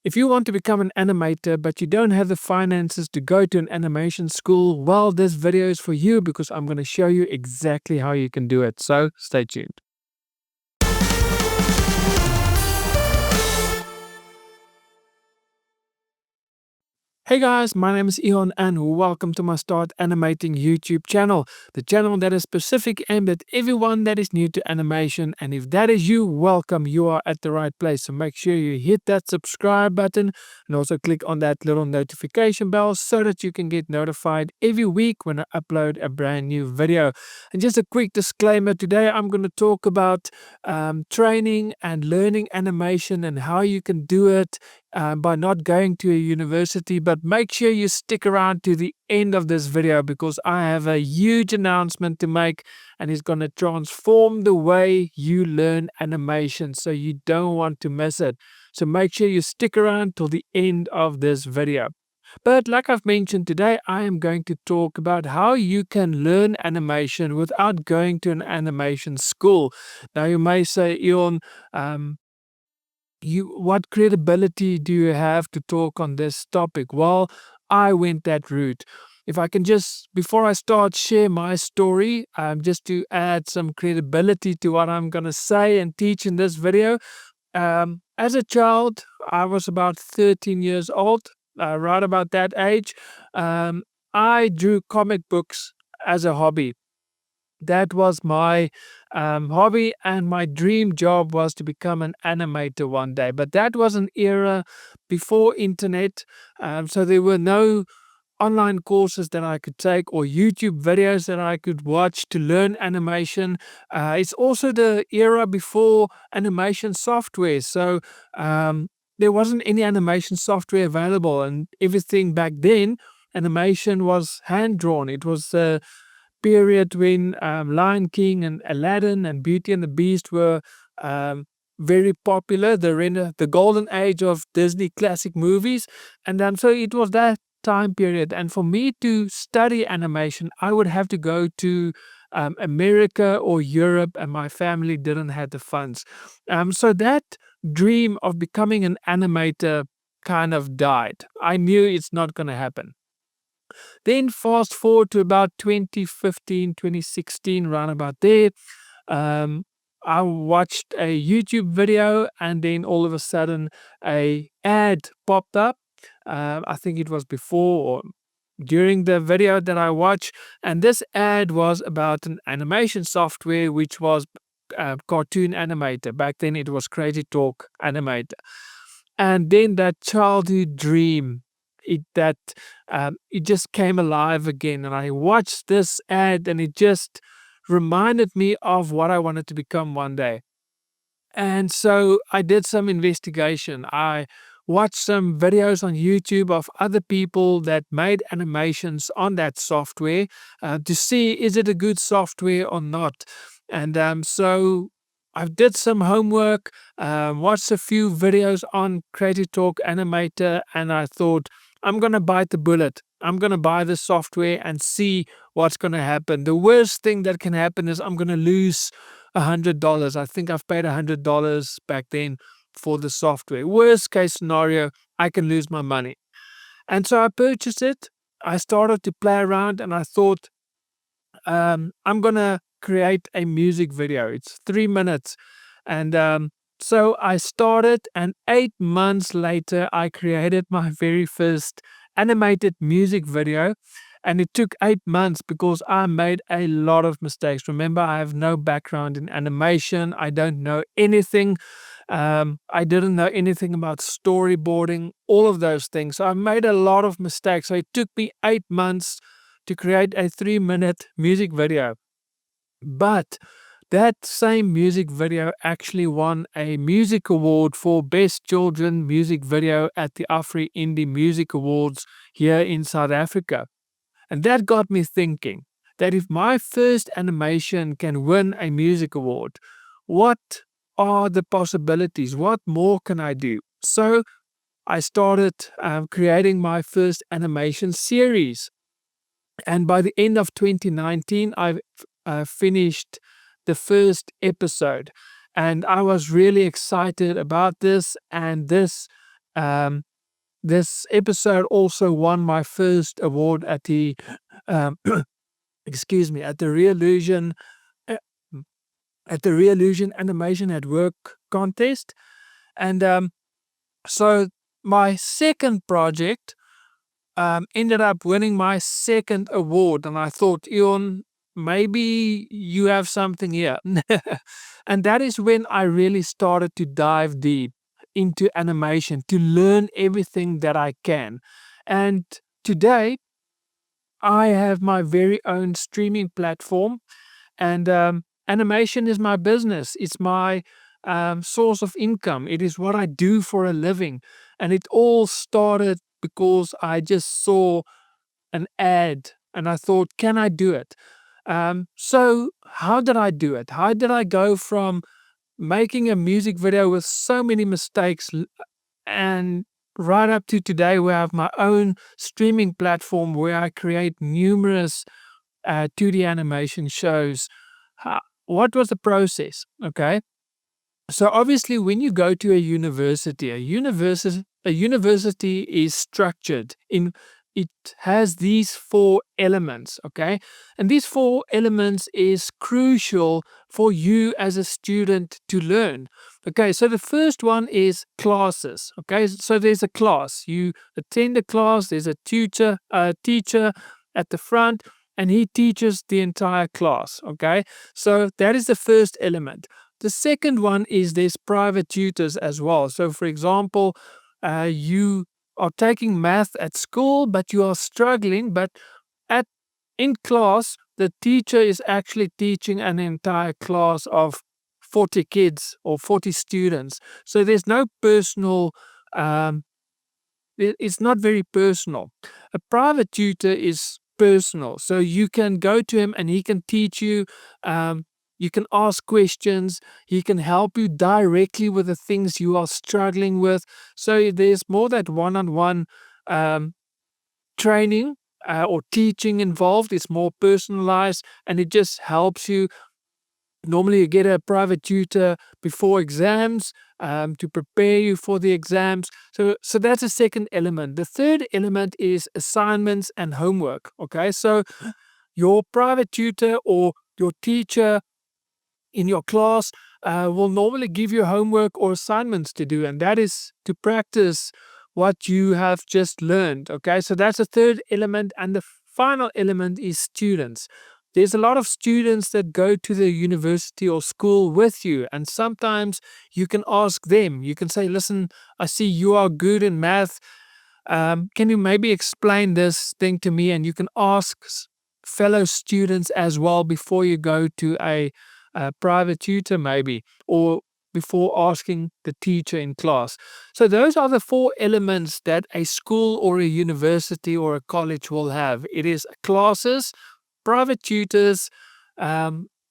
If you want to become an animator but you don't have the finances to go to an animation school, well, this video is for you because I'm going to show you exactly how you can do it. So stay tuned. Hey guys, my name is Ion and welcome to my Start Animating YouTube channel, the channel that is specific aimed at everyone that is new to animation. And if that is you, welcome, you are at the right place. So make sure you hit that subscribe button and also click on that little notification bell so that you can get notified every week when I upload a brand new video. And just a quick disclaimer, today I'm going to talk about training and learning animation and how you can do it by not going to a university. But make sure you stick around to the end of this video because I have a huge announcement to make and it's going to transform the way you learn animation, so you don't want to miss it. So make sure you stick around till the end of this video. But like I've mentioned, today I am going to talk about how you can learn animation without going to an animation school. Now you may say, Eon, what credibility do you have to talk on this topic? Well, I went that route. If I can just, before I start, share my story, just to add some credibility to what I'm going to say and teach in this video. As a child, I was about 13 years old, right about that age. I drew comic books as a hobby. That was my hobby, and my dream job was to become an animator one day. But that was an era before internet, so there were no online courses that I could take or YouTube videos that I could watch to learn animation. It's also the era before animation software, so there wasn't any animation software available, and everything back then, animation was hand drawn. It was period when Lion King and Aladdin and Beauty and the Beast were very popular, the golden age of Disney classic movies. And so it was that time period. And for me to study animation, I would have to go to America or Europe, and my family didn't have the funds. So that dream of becoming an animator kind of died. I knew it's not going to happen. Then fast forward to about 2015, 2016, around about there. Um, I watched a YouTube video and then all of a sudden a ad popped up. I think it was before or during the video that I watched, and this ad was about an animation software which was Cartoon Animator. Back then it was Crazy Talk Animator. And then that childhood dream, it just came alive again. And I watched this ad and it just reminded me of what I wanted to become one day. And so I did some investigation. I watched some videos on YouTube of other people that made animations on that software to see, is it a good software or not. And so I did some homework, watched a few videos on Creative Talk Animator, and I thought, I'm going to bite the bullet. I'm going to buy the software and see what's going to happen. The worst thing that can happen is I'm going to lose $100. I think I've paid $100 back then for the software. Worst case scenario, I can lose my money. And so I purchased it. I started to play around and I thought, I'm going to create a music video. It's 3 minutes. And so I started, and 8 months later, I created my very first animated music video. And it took 8 months because I made a lot of mistakes. Remember, I have no background in animation. I don't know anything. I didn't know anything about storyboarding, all of those things. So I made a lot of mistakes. So it took me 8 months to create a 3-minute music video. But that same music video actually won a music award for Best Children Music Video at the Afri Indie Music Awards here in South Africa. And that got me thinking that if my first animation can win a music award, what are the possibilities? What more can I do? So I started creating my first animation series. And by the end of 2019, I finished the first episode. And I was really excited about this. And this Um, this episode also won my first award at the um, excuse me, uh, at the Real Illusion Animation at Work contest. And so my second project ended up winning my second award. And I thought, Eon, maybe you have something here. And that is when I really started to dive deep into animation to learn everything that I can. And today, I have my very own streaming platform, and animation is my business. It's my source of income. It is what I do for a living. And it all started because I just saw an ad and I thought, can I do it? So, how did I do it? How did I go from making a music video with so many mistakes and right up to today, where I have my own streaming platform where I create numerous 2D animation shows? What was the process? Okay. So obviously, when you go to a university is structured in. It has these four elements, okay, and these four elements is crucial for you as a student to learn. Okay, so the first one is classes. Okay, so there's a class. You attend a class. There's a teacher at the front, and he teaches the entire class. Okay, so that is the first element. The second one is there's private tutors as well. So, for example, you are taking math at school, but you are struggling. But at in class, the teacher is actually teaching an entire class of 40 kids or 40 students. So there's no personal um, it's not very personal. A private tutor is personal. So you can go to him and he can teach you. You can ask questions. He can help you directly with the things you are struggling with. So there's more that one on one training or teaching involved. It's more personalized and it just helps you. Normally, you get a private tutor before exams to prepare you for the exams. So that's the second element. The third element is assignments and homework. Okay, so your private tutor or your teacher in your class will normally give you homework or assignments to do, and that is to practice what you have just learned. Okay, so that's the third element, and the final element is students. There's a lot of students that go to the university or school with you, and sometimes you can ask them. You can say, listen, I see you are good in math. Can you maybe explain this thing to me? And you can ask fellow students as well before you go to a private tutor, maybe, or before asking the teacher in class. So, those are the four elements that a school or a university or a college will have. It is classes, private tutors,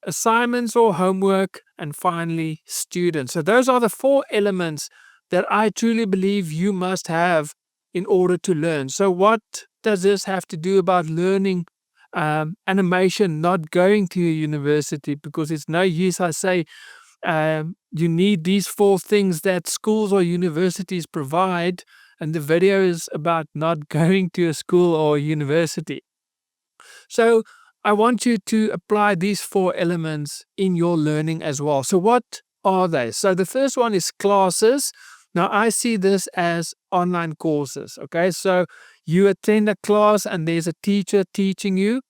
assignments or homework, and finally, students. So, those are the four elements that I truly believe you must have in order to learn. So, what does this have to do about learning animation, not going to a university? Because it's no use I say you need these four things that schools or universities provide, and the video is about not going to a school or a university. So I want you to apply these four elements in your learning as well. So, what are they? So, the first one is classes. Now, I see this as online courses. Okay, so you attend a class and there's a teacher teaching you.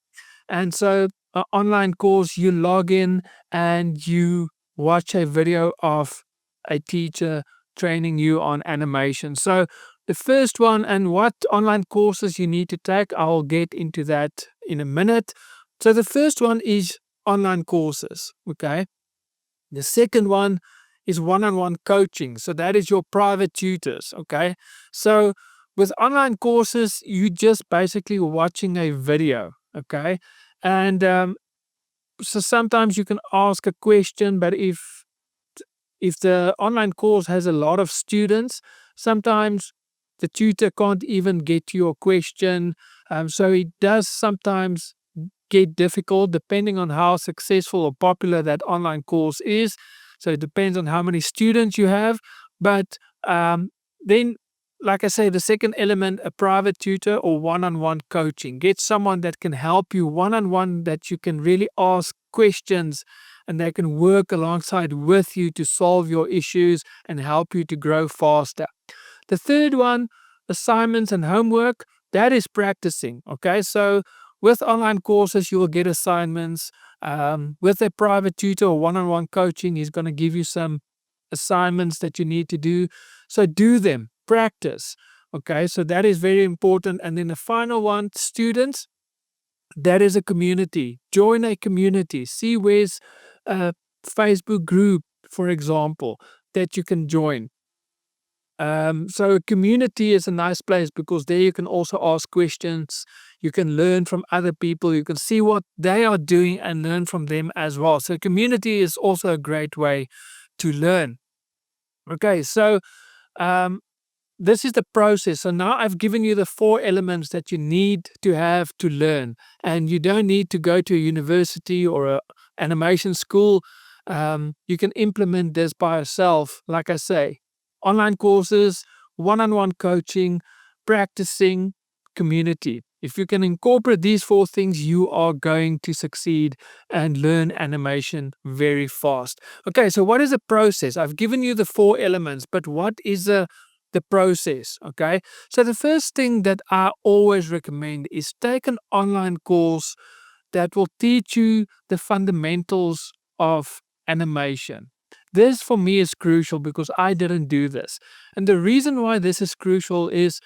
And so, an online course, you log in and you watch a video of a teacher training you on animation. So, the first one and what online courses you need to take, I'll get into that in a minute. So, the first one is online courses. Okay. The second one is one on one coaching. So, that is your private tutors. Okay. So, with online courses, you just basically watching a video. Okay. And so sometimes you can ask a question, but if the online course has a lot of students, sometimes the tutor can't even get to your question. So it does sometimes get difficult depending on how successful or popular that online course is. So it depends on how many students you have. But then like I say, the second element, a private tutor or one-on-one coaching. Get someone that can help you one-on-one, that you can really ask questions and they can work alongside with you to solve your issues and help you to grow faster. The third one, assignments and homework, that is practicing. Okay, so with online courses, you will get assignments. With a private tutor or one on one coaching, he's going to give you some assignments that you need to do. So do them, practice. Okay, so that is very important. And then the final one, students, that is a community. Join a community. See where's a Facebook group, for example, that you can join. So a community is a nice place because there you can also ask questions. You can learn from other people. You can see what they are doing and learn from them as well. So community is also a great way to learn. Okay, so um, this is the process. So now I've given you the 4 elements that you need to have to learn, and you don't need to go to a university or a animation school. You can implement this by yourself. Like I say, online courses, one-on-one coaching, practicing, community. If you can incorporate these 4 things, you are going to succeed and learn animation very fast. Okay, so what is the process? I've given you the 4 elements, but what is the process? Okay, so the first thing that I always recommend is take an online course that will teach you the fundamentals of animation. This for me is crucial because I didn't do this. And the reason why this is crucial is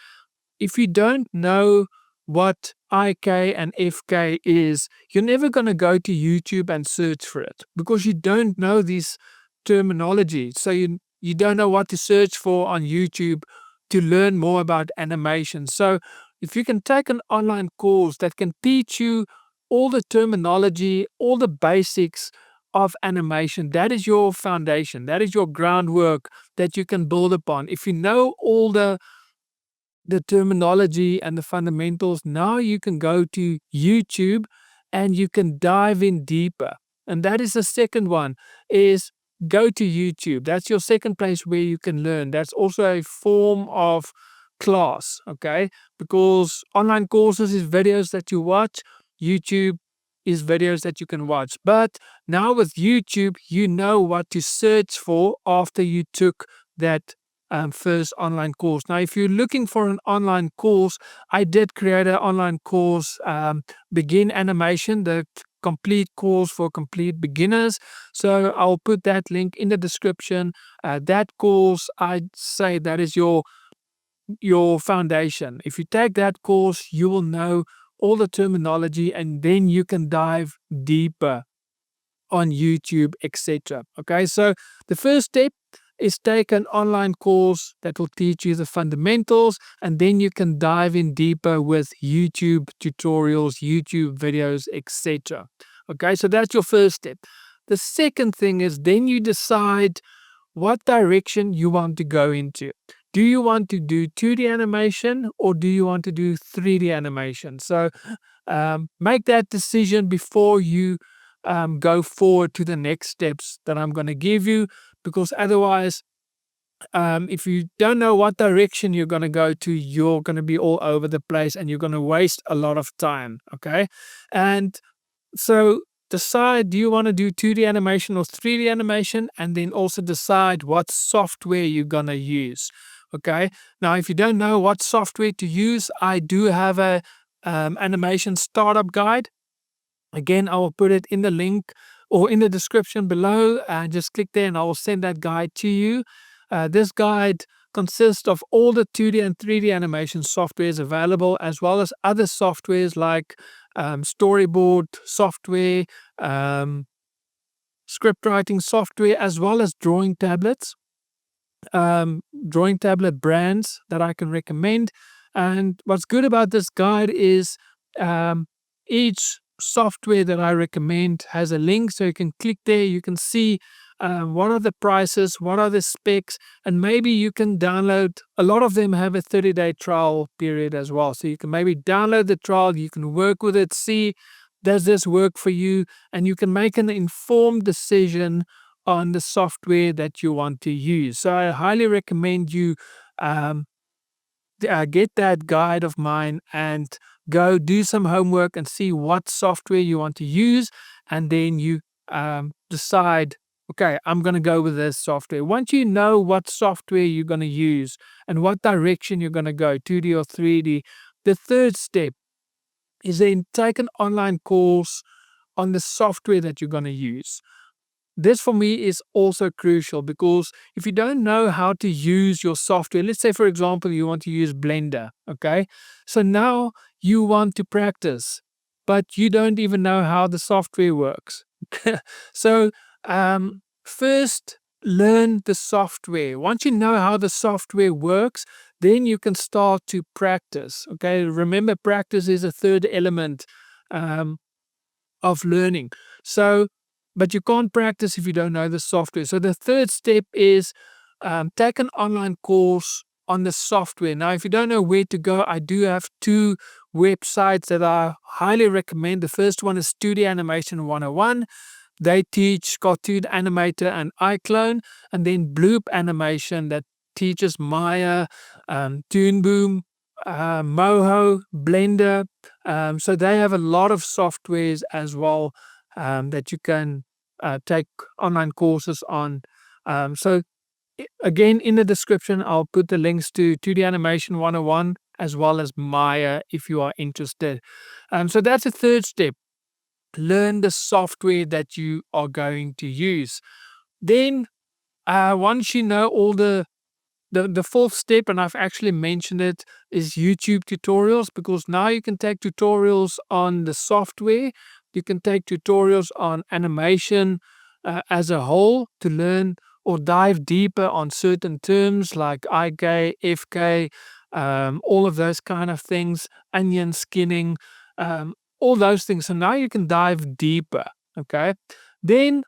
if you don't know what IK and FK is, you're never going to go to YouTube and search for it because you don't know these terminology. So you don't know what to search for on YouTube to learn more about animation. So if you can take an online course that can teach you all the terminology, all the basics of animation, that is your foundation, that is your groundwork that you can build upon. If you know all the terminology and the fundamentals, now you can go to YouTube and you can dive in deeper. And that is the second one, is go to YouTube. That's your second place where you can learn. That's also a form of class, okay? Because online courses is videos that you watch, YouTube is videos that you can watch. But now with YouTube, you know what to search for after you took that first online course. Now, if you're looking for an online course, I did create an online course, Begin Animation, the complete course for complete beginners. So I'll put that link in the description. That course, I'd say that is your foundation. If you take that course, you will know all the terminology and then you can dive deeper on YouTube, etc. Okay, so the first step is take an online course that will teach you the fundamentals, and then you can dive in deeper with YouTube tutorials, YouTube videos, etc. Okay, so that's your first step. The second thing is then you decide what direction you want to go into. Do you want to do 2D animation or do you want to do 3D animation? So make that decision before you go forward to the next steps that I'm going to give you, because otherwise, if you don't know what direction you're going to go to, you're going to be all over the place and you're going to waste a lot of time. Okay. And so decide, do you want to do 2D animation or 3D animation? And then also decide what software you're going to use. Okay. Now, if you don't know what software to use, I do have a animation startup guide. Again, I will put it in the link or in the description below. Just click there and I will send that guide to you. This guide consists of all the 2D and 3D animation softwares available, as well as other softwares like storyboard software, script writing software, as well as drawing tablet brands that I can recommend. And what's good about this guide is each software that I recommend has a link, so you can click there, you can see what are the prices, what are the specs, and maybe you can download. A lot of them have a 30-day trial period as well, so you can maybe download the trial, you can work with it, see does this work for you, and you can make an informed decision on the software that you want to use. So I highly recommend you get that guide of mine and go do some homework and see what software you want to use, and then you decide, okay, I'm going to go with this software. Once you know what software you're going to use and what direction you're going to go, 2D or 3D, the third step is then take an online course on the software that you're going to use. This for me is also crucial, because if you don't know how to use your software, let's say, for example, you want to use Blender, okay? So now you want to practice, but you don't even know how the software works. So, first learn the software. Once you know how the software works, then you can start to practice, okay? Remember, practice is a third element um, of learning. So, but you can't practice if you don't know the software. So the third step is take an online course on the software. Now, if you don't know where to go, I do have two websites that I highly recommend. The first one is Studio Animation 101. They teach cartoon animator and iClone, and then Bloop Animation that teaches Maya, Toon Boom, Moho, Blender. So they have a lot of softwares as well that you can take online courses on. So again, in the description, I'll put the links to 2D Animation 101 as well as Maya if you are interested. So that's the third step. Learn the software that you are going to use. Then, once you know all the fourth step, and I've actually mentioned it, is YouTube tutorials, because now you can take tutorials on the software. You can take tutorials on animation as a whole to learn or dive deeper on certain terms like IK, FK, all of those kind of things, onion skinning, um, all those things. So now you can dive deeper. Okay. Then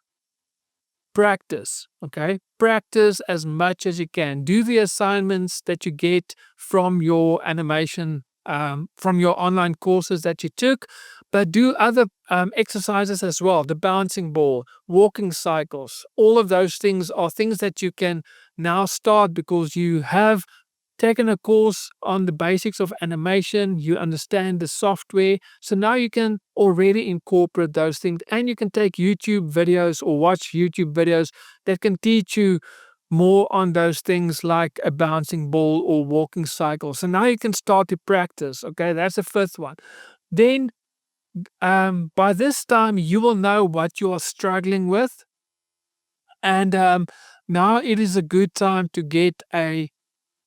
practice. Okay. Practice as much as you can. Do the assignments that you get from your animation, from your online courses that you took, but do other exercises as well. The bouncing ball, walking cycles, all of those things are things that you can now start because you have taken a course on the basics of animation, you understand the software. So now you can already incorporate those things, and you can take YouTube videos or watch YouTube videos that can teach you more on those things like a bouncing ball or walking cycle. So now you can start to practice. Okay, that's the fifth one. Then by this time, you will know what you are struggling with. And now it is a good time to get a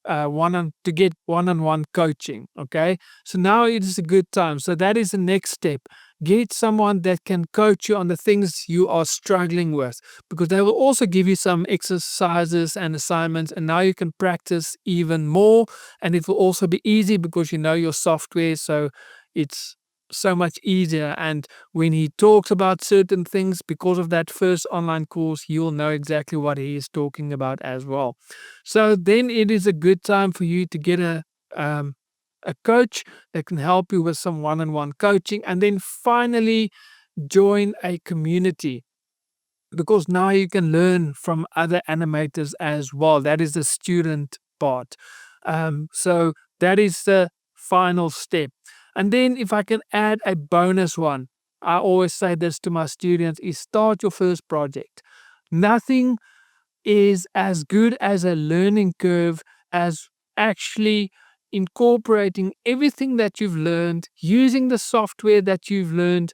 one-on-one coaching. Okay, so now it is a good time. So that is the next step. Get someone that can coach you on the things you are struggling with, because they will also give you some exercises and assignments, and now you can practice even more. And it will also be easy because you know your software, so it's so much easier. And when he talks about certain things, because of that first online course, you'll know exactly what he is talking about as well. So then it is a good time for you to get a coach that can help you with some one-on-one coaching, and then finally join a community, because now you can learn from other animators as well. That is the student part. So that is the final step. And then if I can add a bonus one, I always say this to my students, is start your first project. Nothing is as good as a learning curve as actually incorporating everything that you've learned, using the software that you've learned,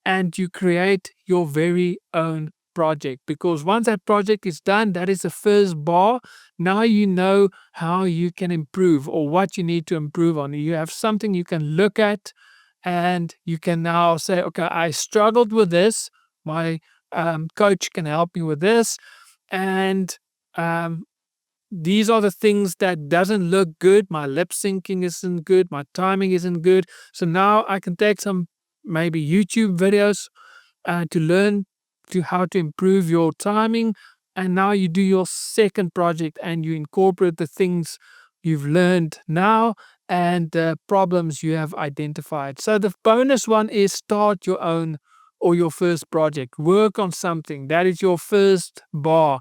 and you create your very own project. Because once that project is done, that is the first bar. Now you know how you can improve or what you need to improve on. You have something you can look at, and you can now say, okay, I struggled with this. My coach can help me with this. And these are the things that doesn't look good. My lip syncing isn't good. My timing isn't good. So now I can take some maybe YouTube videos to learn to how to improve your timing. And now you do your second project and you incorporate the things you've learned now and the problems you have identified. So the bonus one is start your own or your first project. Work on something. That is your first bar.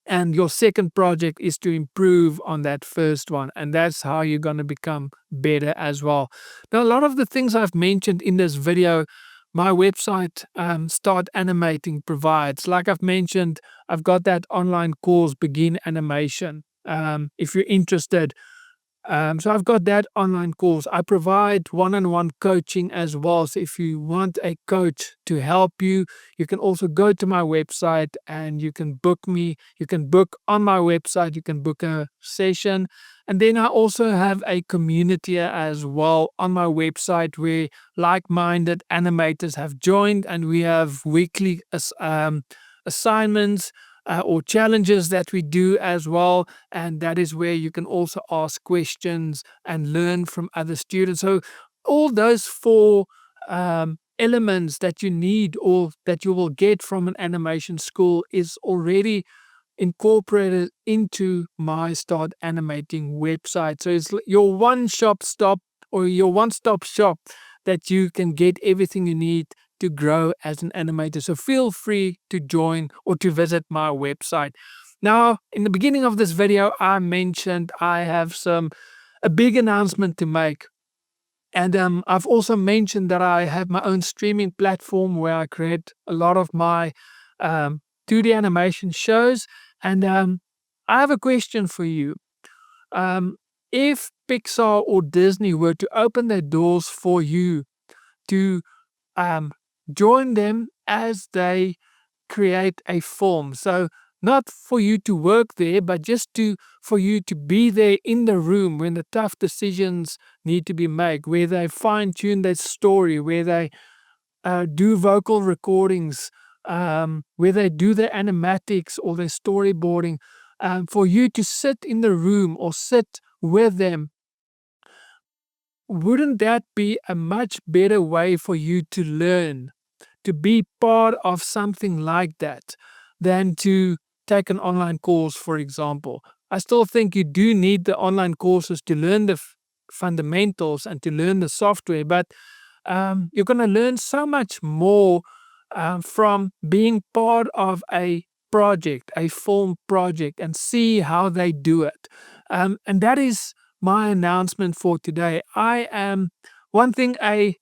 And your second project is to improve on that first one. And that's how you're going to become better as well. Now, a lot of the things I've mentioned in this video, my website, Start Animating, provides. Like I've mentioned, I've got that online course, Begin Animation. If you're interested, so I've got that online course. I provide one-on-one coaching as well. So if you want a coach to help you, you can also go to my website and you can book me. You can book on my website. You can book a session. And then I also have a community as well on my website where like-minded animators have joined, and we have weekly assignments or challenges that we do as well. And that is where you can also ask questions and learn from other students. So all those four elements that you need or that you will get from an animation school is already incorporated into my Start Animating website. So it's your one-stop shop that you can get everything you need to grow as an animator. So feel free to join or to visit my website. Now, in the beginning of this video, I mentioned I have a big announcement to make. And I've also mentioned that I have my own streaming platform where I create a lot of my 2D animation shows. And I have a question for you. If Pixar or Disney were to open their doors for you to join them as they create a film. So not for you to work there, but just for you to be there in the room when the tough decisions need to be made, where they fine-tune their story, where they do vocal recordings, where they do their animatics or their storyboarding, for you to sit in the room or sit with them. Wouldn't that be a much better way for you to learn, to be part of something like that, than to take an online course, for example? I still think you do need the online courses to learn the fundamentals and to learn the software, but you're going to learn so much more from being part of a project, a film project, and see how they do it. And that is my announcement for today. One thing a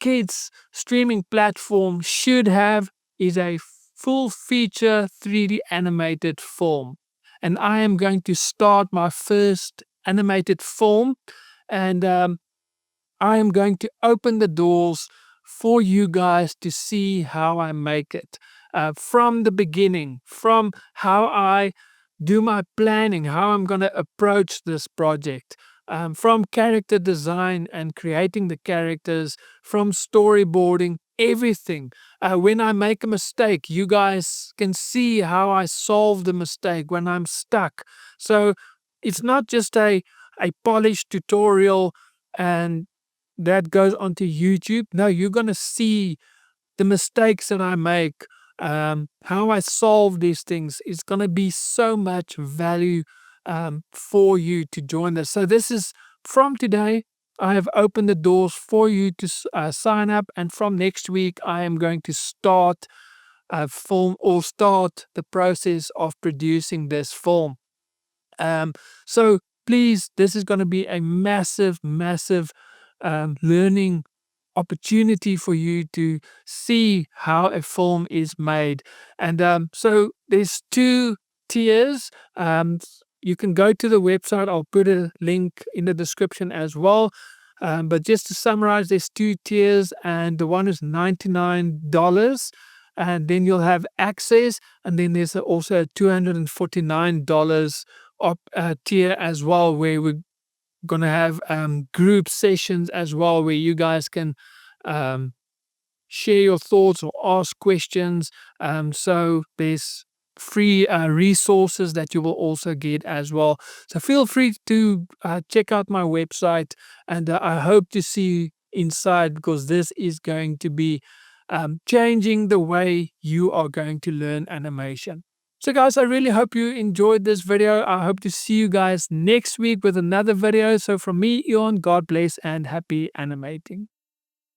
kids streaming platform should have is a full feature 3D animated film. And I am going to start my first animated film, and I am going to open the doors for you guys to see how I make it from the beginning, from how I do my planning, how I'm going to approach this project, from character design and creating the characters, from storyboarding, everything. When I make a mistake, you guys can see how I solve the mistake when I'm stuck. So it's not just a polished tutorial and that goes onto YouTube. No, you're going to see the mistakes that I make, how I solve these things. Is going to be so much value for you to join this. So this is from today. I have opened the doors for you to sign up, and from next week I am going to start a film or start the process of producing this film. So please, this is going to be a massive, massive learning opportunity for you to see how a film is made. And so there's 2 tiers. You can go to the website. I'll put a link in the description as well. But just to summarize, there's 2 tiers, and the one is $99. And then you'll have access, and then there's also a $249 tier as well, where we're going to have group sessions as well, where you guys can share your thoughts or ask questions. So there's free resources that you will also get as well. So feel free to check out my website, and I hope to see you inside, because this is going to be changing the way you are going to learn animation. So guys, I really hope you enjoyed this video. I hope to see you guys next week with another video. So from me, Eon, God bless and happy animating.